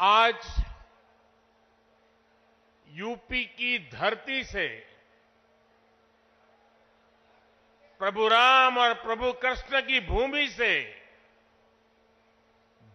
आज यूपी की धरती से प्रभु राम और प्रभु कृष्ण की भूमि से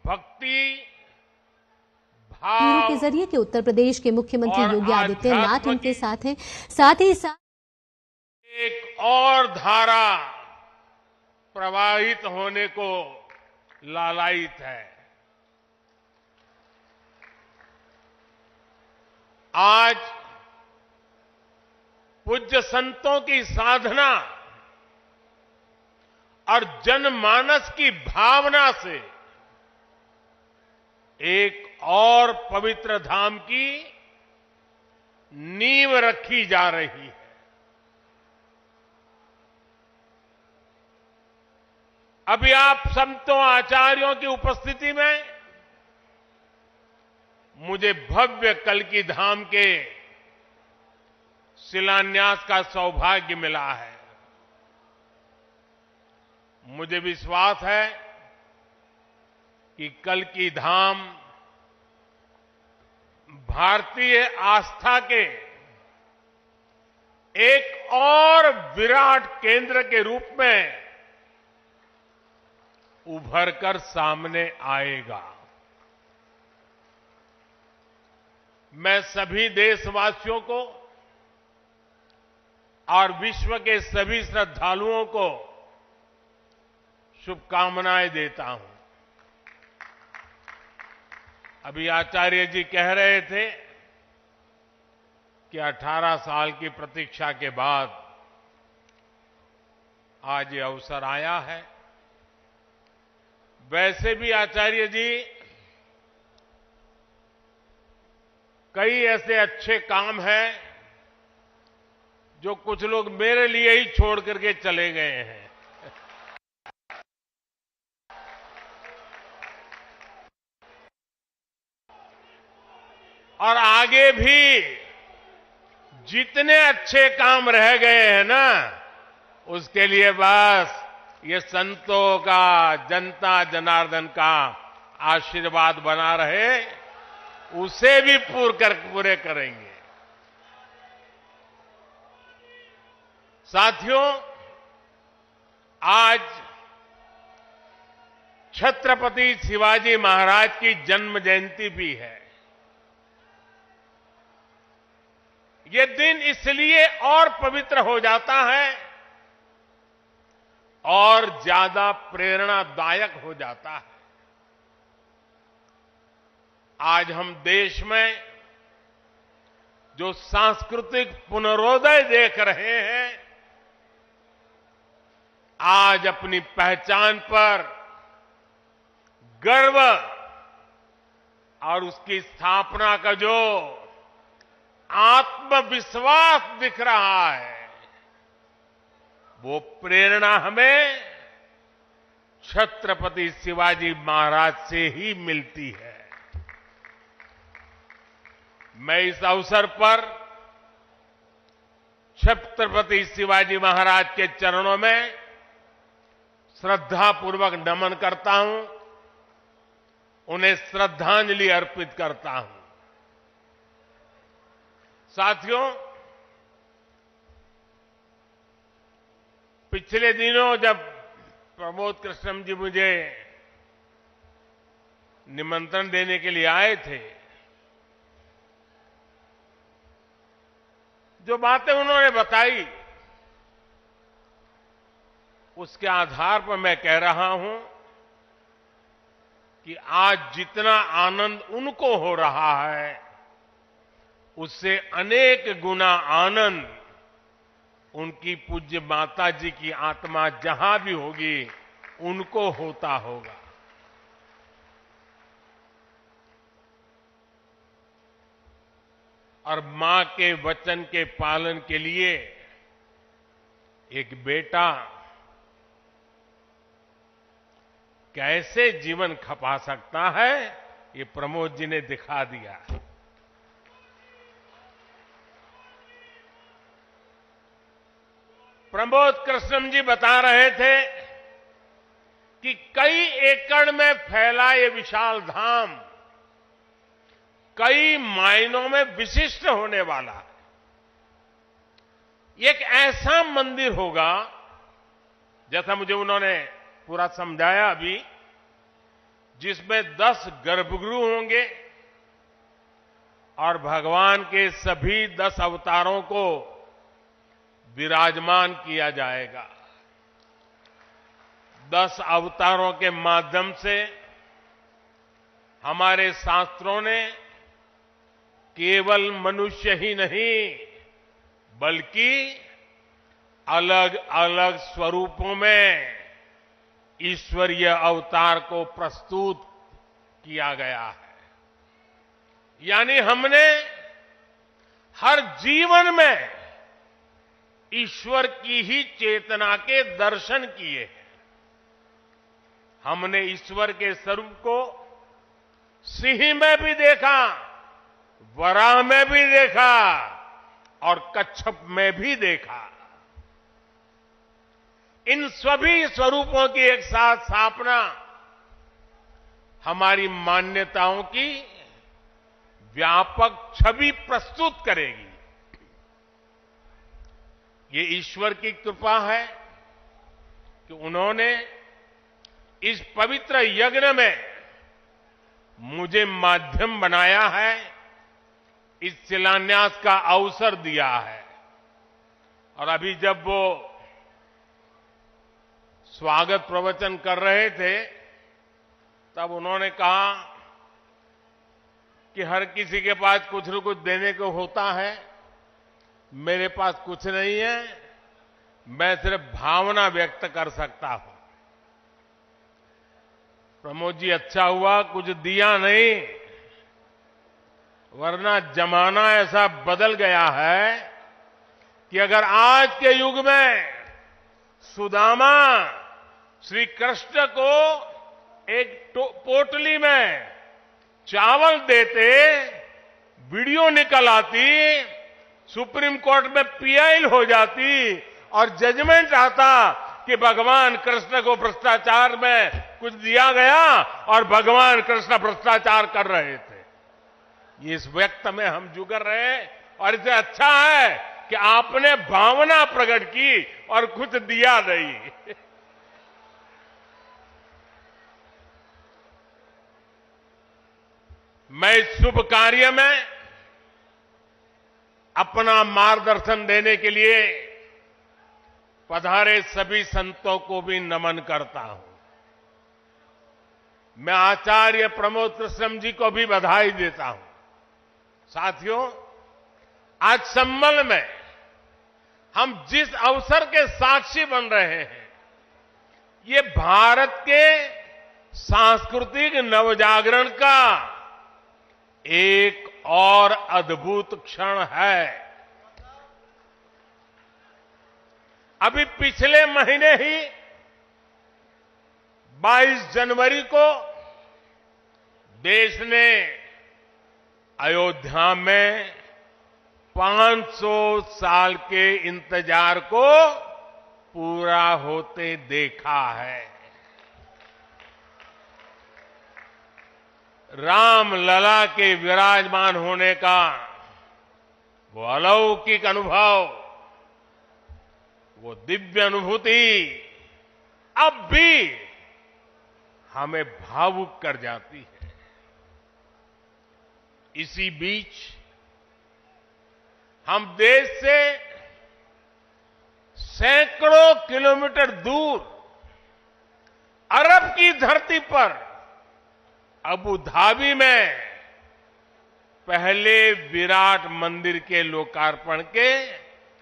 भक्ति तस्वीरों भाव के जरिए कि उत्तर प्रदेश के मुख्यमंत्री और योगी आदित्यनाथ आध्यात्म उनके की साथ हैं। साथ ही साथ एक और धारा प्रवाहित होने को लालायित है। आज पूज्य संतों की साधना और जनमानस की भावना से एक और पवित्र धाम की नींव रखी जा रही है। अभी आप संतों आचार्यों की उपस्थिति में मुझे भव्य कल्की धाम के शिलान्यास का सौभाग्य मिला है। मुझे विश्वास है कि कल्की धाम भारतीय आस्था के एक और विराट केंद्र के रूप में उभर कर सामने आएगा। मैं सभी देशवासियों को और विश्व के सभी श्रद्धालुओं को शुभकामनाएं देता हूं। अभी आचार्य जी कह रहे थे कि 18 साल की प्रतीक्षा के बाद आज ये अवसर आया है। वैसे भी आचार्य जी कई ऐसे अच्छे काम हैं जो कुछ लोग मेरे लिए ही छोड़ करके चले गए हैं। और आगे भी जितने अच्छे काम रह गए हैं ना, उसके लिए बस ये संतों का, जनता जनार्दन का आशीर्वाद बना रहे, उसे भी पूरे करेंगे। साथियों, आज छत्रपति शिवाजी महाराज की जन्म जयंती भी है। ये दिन इसलिए और पवित्र हो जाता है और ज्यादा प्रेरणादायक हो जाता है। आज हम देश में जो सांस्कृतिक पुनरोदय देख रहे हैं, आज अपनी पहचान पर गर्व और उसकी स्थापना का जो आत्मविश्वास दिख रहा है, वो प्रेरणा हमें छत्रपति शिवाजी महाराज से ही मिलती है। मैं इस अवसर पर छत्रपति शिवाजी महाराज के चरणों में श्रद्धापूर्वक नमन करता हूं, उन्हें श्रद्धांजलि अर्पित करता हूं। साथियों, पिछले दिनों जब प्रमोद कृष्णम जी मुझे निमंत्रण देने के लिए आए थे, जो बातें उन्होंने बताई, उसके आधार पर मैं कह रहा हूं कि आज जितना आनंद उनको हो रहा है, उससे अनेक गुना आनंद उनकी पूज्य माता जी की आत्मा जहां भी होगी, उनको होता होगा। और मां के वचन के पालन के लिए एक बेटा कैसे जीवन खपा सकता है, ये प्रमोद जी ने दिखा दिया। प्रमोद कृष्णम जी बता रहे थे कि कई एकड़ में फैला ये विशाल धाम कई मायनों में विशिष्ट होने वाला है। एक ऐसा मंदिर होगा, जैसा मुझे उन्होंने पूरा समझाया अभी, जिसमें 10 गर्भगृह होंगे और भगवान के सभी 10 अवतारों को विराजमान किया जाएगा। 10 अवतारों के माध्यम से हमारे शास्त्रों ने केवल मनुष्य ही नहीं बल्कि अलग अलग स्वरूपों में ईश्वरीय अवतार को प्रस्तुत किया गया है। यानी हमने हर जीवन में ईश्वर की ही चेतना के दर्शन किए हैं। हमने ईश्वर के स्वरूप को सिंह में भी देखा, वराह में भी देखा और कच्छप में भी देखा। इन सभी स्वरूपों की एक साथ स्थापना हमारी मान्यताओं की व्यापक छवि प्रस्तुत करेगी। ये ईश्वर की कृपा है कि उन्होंने इस पवित्र यज्ञ में मुझे माध्यम बनाया है, इस शिलान्यास का अवसर दिया है। और अभी जब वो स्वागत प्रवचन कर रहे थे तब उन्होंने कहा कि हर किसी के पास कुछ न कुछ देने को होता है, मेरे पास कुछ नहीं है, मैं सिर्फ भावना व्यक्त कर सकता हूं। प्रमोद जी, अच्छा हुआ कुछ दिया नहीं, वरना जमाना ऐसा बदल गया है कि अगर आज के युग में सुदामा श्री कृष्ण को एक पोटली में चावल देते, वीडियो निकल आती, सुप्रीम कोर्ट में पीआई हो जाती और जजमेंट आता कि भगवान कृष्ण को भ्रष्टाचार में कुछ दिया गया और भगवान कृष्ण भ्रष्टाचार कर रहे थे। ये इस व्यक्त में हम जुगर रहे और इसे अच्छा है कि आपने भावना प्रकट की और कुछ दिया नहीं। मैं इस शुभ कार्य में अपना मार्गदर्शन देने के लिए पधारे सभी संतों को भी नमन करता हूं। मैं आचार्य प्रमोद कृष्णम जी को भी बधाई देता हूं। साथियों, आज संबल में हम जिस अवसर के साक्षी बन रहे हैं, ये भारत के सांस्कृतिक नवजागरण का एक और अद्भुत क्षण है। अभी पिछले महीने ही 22 जनवरी को देश ने अयोध्या में 500 साल के इंतजार को पूरा होते देखा है। राम लला के विराजमान होने का वो अलौकिक अनुभव, वो दिव्य अनुभूति अब भी हमें भावुक कर जाती है। इसी बीच हम देश से सैकड़ों किलोमीटर दूर अरब की धरती पर अबू धाबी में पहले विराट मंदिर के लोकार्पण के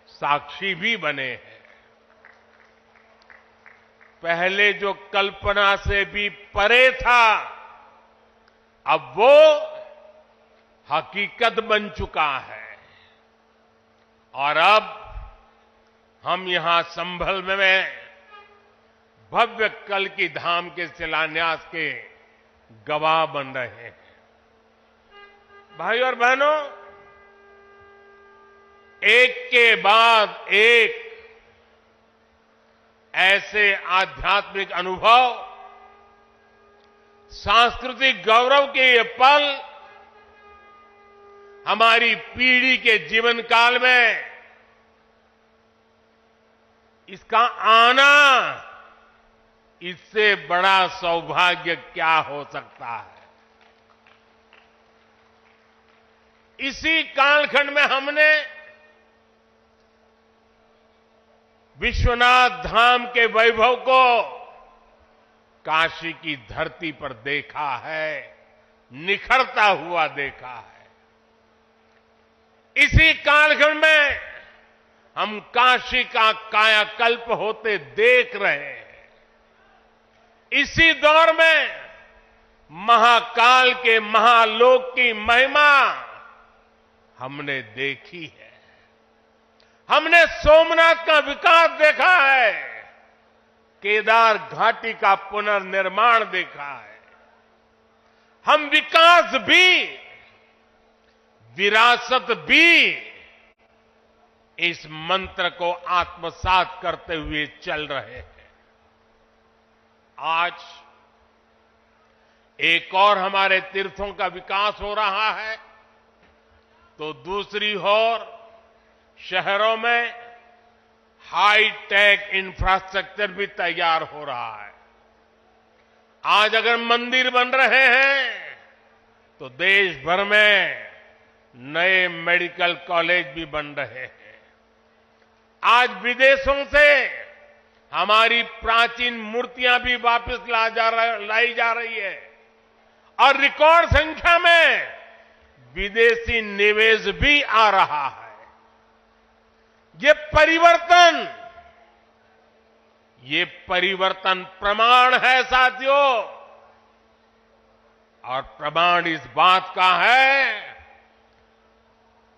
साक्षी भी बने हैं। पहले जो कल्पना से भी परे था, अब वो हकीकत बन चुका है। और अब हम यहां संभल में भव्य कल की धाम के शिलान्यास के गवाह बन रहे हैं। भाई और बहनों, एक के बाद एक ऐसे आध्यात्मिक अनुभव, सांस्कृतिक गौरव के ये पल हमारी पीढ़ी के जीवन काल में इसका आना, इससे बड़ा सौभाग्य क्या हो सकता है। इसी कालखंड में हमने विश्वनाथ धाम के वैभव को काशी की धरती पर देखा है, निखरता हुआ देखा है। इसी कालखंड में हम काशी का कायाकल्प होते देख रहे हैं। इसी दौर में महाकाल के महालोक की महिमा हमने देखी है। हमने सोमनाथ का विकास देखा है, केदार घाटी का पुनर्निर्माण देखा है। हम विकास भी, विरासत भी इस मंत्र को आत्मसात करते हुए चल रहे हैं। आज एक और हमारे तीर्थों का विकास हो रहा है, तो दूसरी ओर शहरों में हाई टेक इंफ्रास्ट्रक्चर भी तैयार हो रहा है। आज अगर मंदिर बन रहे हैं तो देश भर में नए मेडिकल कॉलेज भी बन रहे हैं। आज विदेशों से हमारी प्राचीन मूर्तियां भी वापस लाई जा रही है और रिकॉर्ड संख्या में विदेशी निवेश भी आ रहा है। ये परिवर्तन प्रमाण है साथियों, और प्रमाण इस बात का है,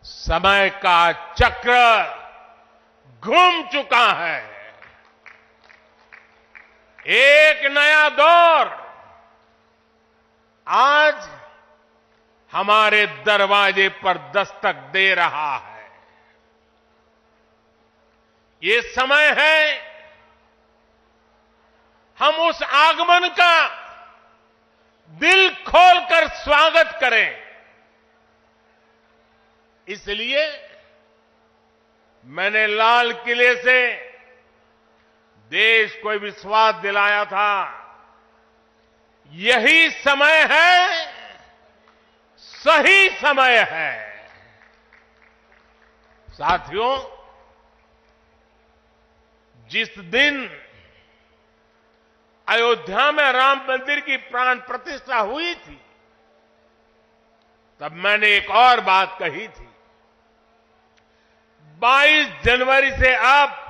समय का चक्र घूम चुका है। एक नया दौर आज हमारे दरवाजे पर दस्तक दे रहा है। ये समय है हम उस आगमन का दिल खोलकर स्वागत करें। इसलिए मैंने लाल किले से देश को विश्वास दिलाया था, यही समय है, सही समय है। साथियों, जिस दिन अयोध्या में राम मंदिर की प्राण प्रतिष्ठा हुई थी, तब मैंने एक और बात कही थी। 22 जनवरी से अब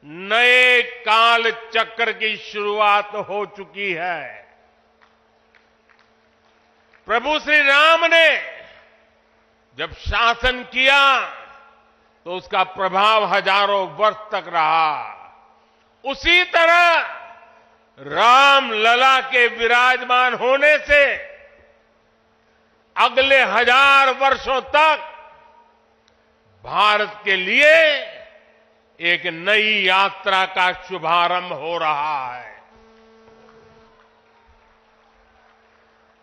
नए काल चक्र की शुरुआत हो चुकी है। प्रभु श्री राम ने जब शासन किया तो उसका प्रभाव हजारों वर्ष तक रहा। उसी तरह राम लला के विराजमान होने से अगले 1000 वर्षों तक भारत के लिए एक नई यात्रा का शुभारंभ हो रहा है।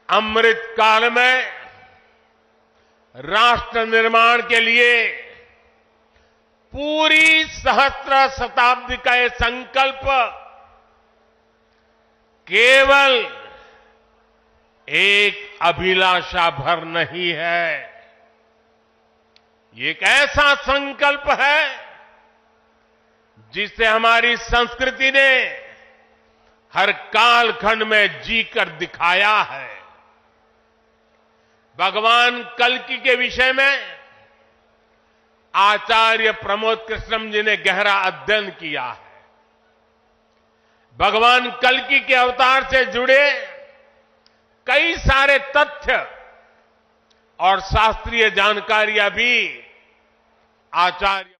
अमृत काल में राष्ट्र निर्माण के लिए पूरी सहस्त्र शताब्दी का ये संकल्प केवल एक अभिलाषा भर नहीं है, ये एक ऐसा संकल्प है जिसे हमारी संस्कृति ने हर कालखंड में जीकर दिखाया है। भगवान कल्कि के विषय में आचार्य प्रमोद कृष्णम जी ने गहरा अध्ययन किया है। भगवान कल्कि के अवतार से जुड़े कई सारे तथ्य और शास्त्रीय जानकारियां भी आचार्य